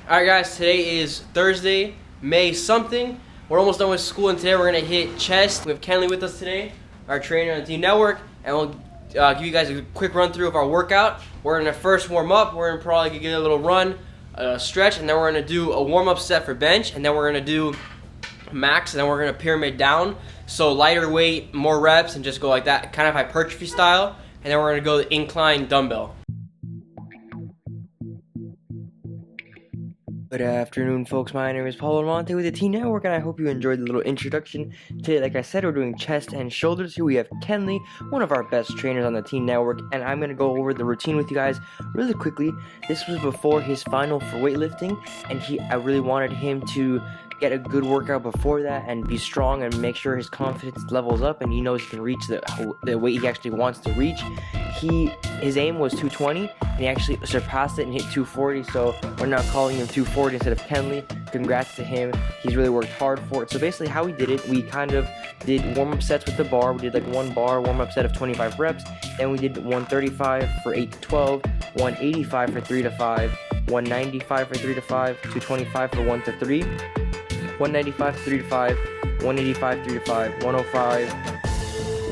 Alright guys, today is Thursday, May something. We're almost done with school and today we're going to hit chest. We have Kenley with us today, our trainer on the team network, and we'll give you guys a quick run through of our workout. We're going to first warm up, we're going to probably get a little run, stretch, and then we're going to do a warm up set for bench, and then we're going to do max, and then we're going to pyramid down. So lighter weight, more reps, and just go like that, kind of hypertrophy style, and then we're going to go the incline dumbbell. Good afternoon, folks. My name is Pablo with the Team Network, and I hope you enjoyed the little introduction. Today, like I said, we're doing chest and shoulders. Here we have Kenley, one of our best trainers on the Team Network, and I'm going to go over the routine with you guys really quickly. This was before his final for weightlifting, and I really wanted him to get a good workout before that and be strong and make sure his confidence levels up and he knows he can reach the weight he actually wants to reach. His aim was 220 and he actually surpassed it and hit 240, so we're now calling him 240 instead of Kenley. Congrats to him. He's really worked hard for it. So basically how we did it, we kind of did warm-up sets with the bar. We did like one bar warm-up set of 25 reps, then we did 135 for 8 to 12, 185 for 3 to 5, 195 for 3 to 5, 225 for 1 to 3, 195 3 to 5, 185 3 to 5, 105,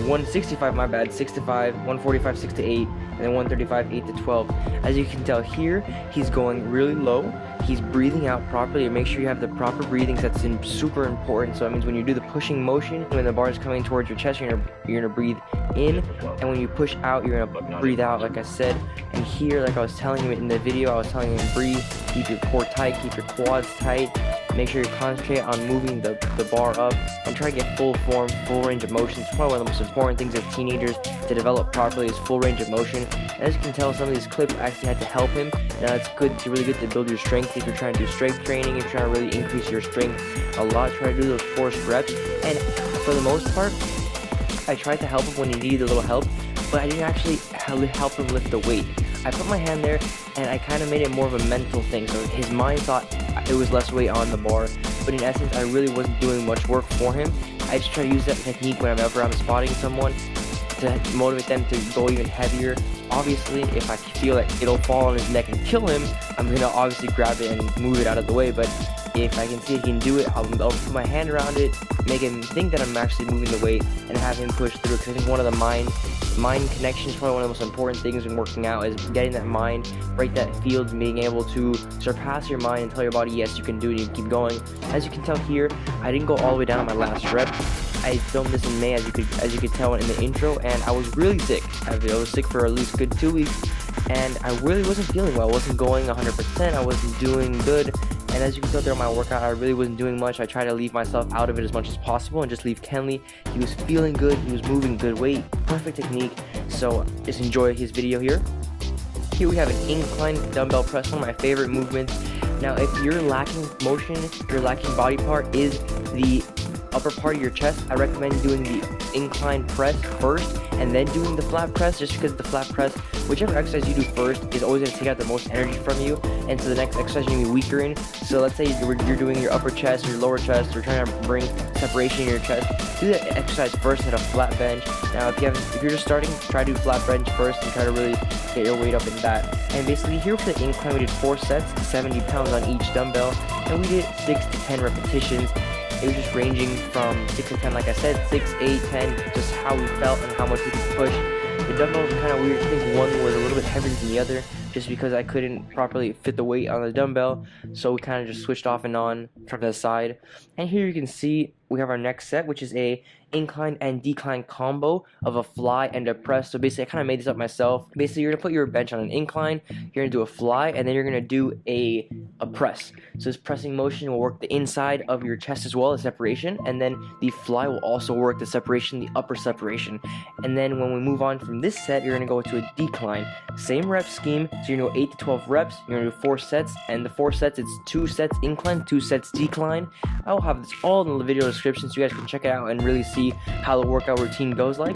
165 my bad, 6 to 5, 145 6 to 8, and then 135 8 to 12. As you can tell here, he's going really low. He's breathing out properly. Make sure you have the proper breathing. That's super important. So that means when you do the pushing motion, when the bar is coming towards your chest, you're gonna breathe in, and when you push out, you're gonna breathe out, like I said. And here, like I was telling him in the video, I was telling him breathe, keep your core tight, keep your quads tight. Make sure you concentrate on moving the bar up and try to get full form, full range of motion. It's probably one of the most important things as teenagers to develop properly is full range of motion. As you can tell, some of these clips actually had to help him. Now it's good, it's really good to build your strength if you're trying to do strength training, if you're trying to really increase your strength a lot. Try to do those forced reps. And for the most part, I tried to help him when he needed a little help, but I didn't actually help him lift the weight. I put my hand there and I kind of made it more of a mental thing. So his mind thought it was less weight on the bar, but in essence, I really wasn't doing much work for him. I just try to use that technique whenever I'm spotting someone to motivate them to go even heavier. Obviously, if I feel that it'll fall on his neck and kill him, I'm gonna obviously grab it and move it out of the way. But if I can see he can do it, I'll put my hand around it, make him think that I'm actually moving the weight, and have him push through. Because I think one of the mind connection is probably one of the most important things in working out, is getting that mind, right, that field, and being able to surpass your mind and tell your body, yes, you can do it, and keep going. As you can tell here, I didn't go all the way down on my last rep. I filmed this in May, as you could tell in the intro, and I was really sick. I was sick for at least a good 2 weeks, and I really wasn't feeling well. I wasn't going 100%. I wasn't doing good. And as you can tell during my workout, I really wasn't doing much. I tried to leave myself out of it as much as possible and just leave Kenley. He was feeling good. He was moving good weight. Perfect technique. So just enjoy his video here. Here we have an incline dumbbell press, one of my favorite movements. Now, if you're lacking motion, your lacking body part is the upper part of your chest, I recommend doing the incline press first and then doing the flat press, just because the flat press, whichever exercise you do first, is always going to take out the most energy from you, and so the next exercise you're going to be weaker in. So let's say you're doing your upper chest or your lower chest, or trying to bring separation in your chest, do that exercise first at a flat bench. Now if you're just starting, try to do flat bench first and try to really get your weight up in that. And basically here for the incline, we did 4 sets, 70 pounds on each dumbbell, and we did 6 to 10 repetitions. It was just ranging from 6 to 10, like I said, 6, 8, 10, just how we felt and how much we could push. The dumbbells were kind of weird. I think one was a little bit heavier than the other, just because I couldn't properly fit the weight on the dumbbell, so we kind of just switched off and on from the side. And here you can see we have our next set, which is a incline and decline combo of a fly and a press. So basically I kind of made this up myself. Basically you're gonna put your bench on an incline, you're gonna do a fly, and then you're gonna do a press. So this pressing motion will work the inside of your chest as well, the separation, and then the fly will also work the separation, the upper separation. And then when we move on from this set, you're gonna go to a decline. Same rep scheme, so you're gonna go 8 to 12 reps, you're gonna do 4 sets, and the 4 sets, it's 2 sets incline, 2 sets decline. I will have this all in the video description so you guys can check it out and really see how the workout routine goes like.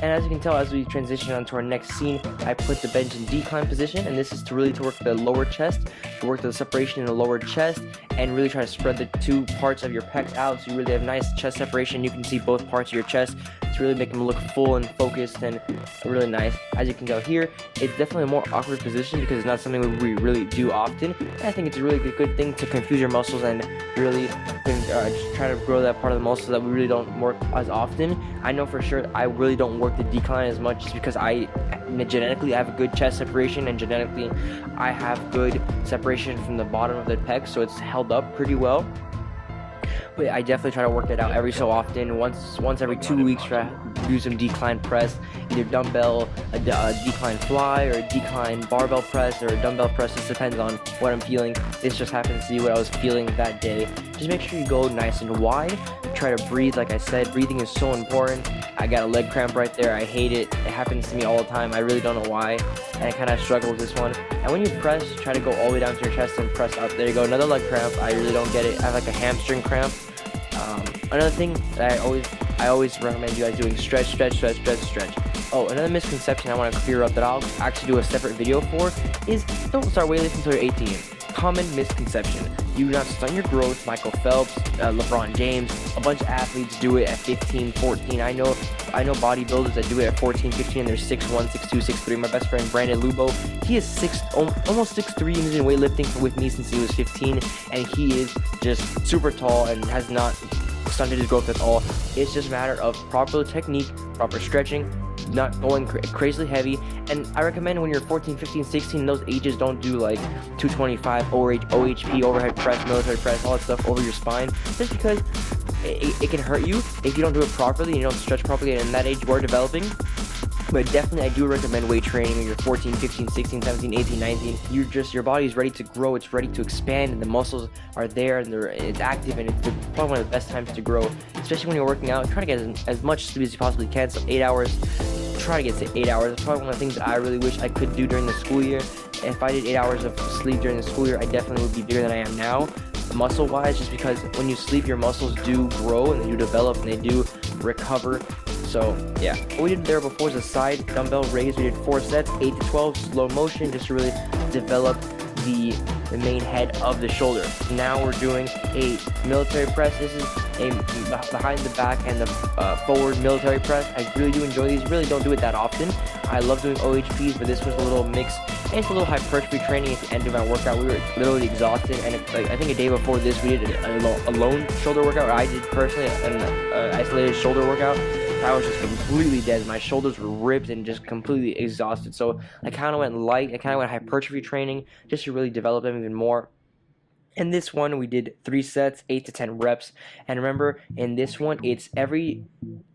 And as you can tell, as we transition on to our next scene, I put the bench in decline position, and this is to work the lower chest, to work the separation in the lower chest, and really try to spread the two parts of your pecs out so you really have nice chest separation. You can see both parts of your chest to really make him look full and focused and really nice. As you can tell here, it's definitely a more awkward position because it's not something we really do often. And I think it's a really good thing to confuse your muscles and really just try to grow that part of the muscle that we really don't work as often. I know for sure I really don't work the decline as much just because genetically I have a good chest separation, and genetically I have good separation from the bottom of the pec, so it's held up pretty well. But I definitely try to work it out every so often. Once every 2 weeks, try to do some decline press, either dumbbell, a decline fly, or a decline barbell press, or a dumbbell press. Just depends on what I'm feeling. This just happens to be what I was feeling that day. Just make sure you go nice and wide. Try to breathe. Like I said, breathing is so important. I got a leg cramp right there. I hate it. It happens to me all the time. I really don't know why, and I kind of struggle with this one. And when you press, try to go all the way down to your chest and press up. There you go. Another leg cramp. I really don't get it. I have like a hamstring cramp. Another thing that I always recommend you guys doing: stretch. Oh, another misconception I want to clear up that I'll actually do a separate video for is don't start weightlifting until you're 18. Common misconception. You do not stunt your growth. Michael Phelps, LeBron James, a bunch of athletes do it at 15, 14. I know bodybuilders that do it at 14, 15, and they're 6'1", 6'2", 6'3". My best friend Brandon Lubo, he is almost 6'3", and he's been weightlifting with me since he was 15, and he is just super tall and has not stunted his growth at all. It's just a matter of proper technique, proper stretching, not going crazily heavy. And I recommend when you're 14, 15, 16, those ages, don't do like 225 OHP, overhead press, military press, all that stuff over your spine, just because it can hurt you if you don't do it properly and you don't stretch properly. And in that age we're developing. But definitely I do recommend weight training when you're 14, 15, 16, 17, 18, 19. Your body is ready to grow, it's ready to expand, and the muscles are there, and it's active, and it's probably one of the best times to grow, especially when you're working out. Try to get as much sleep as you possibly can. So 8 hours, try to get to 8 hours. It's probably one of the things that I really wish I could do during the school year. If I did 8 hours of sleep during the school year, I definitely would be bigger than I am now, muscle wise, just because when you sleep your muscles do grow and they do develop and they do recover. So yeah, what we did there before is a side dumbbell raise. We did 4 sets, 8 to 12, slow motion, just to really develop the main head of the shoulder. Now we're doing a military press. This is a behind the back and the forward military press. I really do enjoy these. Really don't do it that often. I love doing OHPs, but this was a little mix, and it's a little hypertrophy training at the end of my workout. We were literally exhausted, and I think a day before this we did a lone shoulder workout. I did personally an isolated shoulder workout. I was just completely dead. My shoulders were ripped and just completely exhausted. So I kind of went light. I kind of went hypertrophy training just to really develop them even more. In this one, we did 3 sets, 8 to 10 reps. And remember, in this one, it's every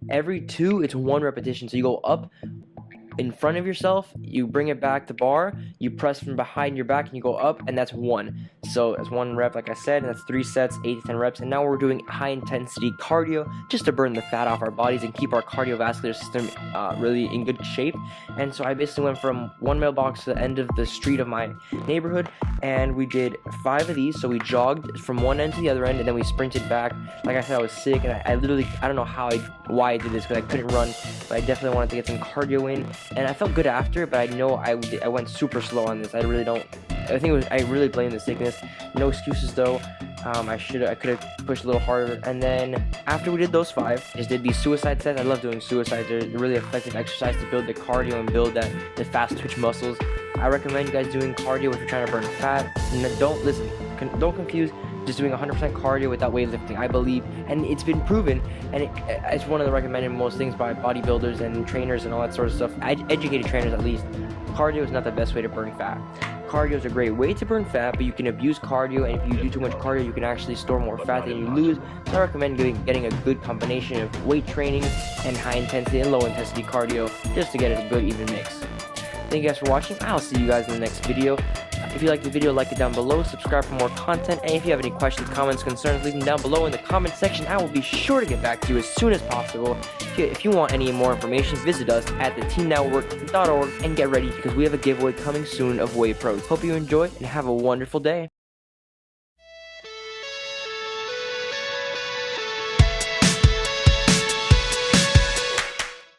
2, it's 1 repetition. So you go up in front of yourself, you bring it back to bar, you press from behind your back, and you go up, and that's 1. So that's 1 rep, like I said, and that's 3 sets, 8 to 10 reps. And now we're doing high intensity cardio just to burn the fat off our bodies and keep our cardiovascular system really in good shape. And so I basically went from one mailbox to the end of the street of my neighborhood, and we did 5 of these. So we jogged from one end to the other end, and then we sprinted back. Like I said, I was sick, and I literally, I don't know why I did this, because I couldn't run, but I definitely wanted to get some cardio in. And I felt good after, but I know I went super slow on this. I really blame the sickness. No excuses though. I could have pushed a little harder. And then after we did those 5, just did these suicide sets. I love doing suicides. They're really effective exercise to build the cardio and build the fast twitch muscles. I recommend you guys doing cardio if you're trying to burn fat. And don't confuse just doing 100% cardio without weightlifting. I believe, and it's been proven, and it's one of the recommended most things by bodybuilders and trainers and all that sort of stuff, educated trainers at least. Cardio is not the best way to burn fat. Cardio is a great way to burn fat, but you can abuse cardio, and if you do too much cardio, you can actually store more fat than you lose. So I recommend getting a good combination of weight training and high intensity and low intensity cardio just to get a good even mix. Thank you guys for watching. I'll see you guys in the next video. If you like the video, like it down below, subscribe for more content, and if you have any questions, comments, concerns, leave them down below in the comment section. I will be sure to get back to you as soon as possible. If you want any more information, visit us at theteamnetwork.org and get ready, because we have a giveaway coming soon of whey protein. Hope you enjoy and have a wonderful day.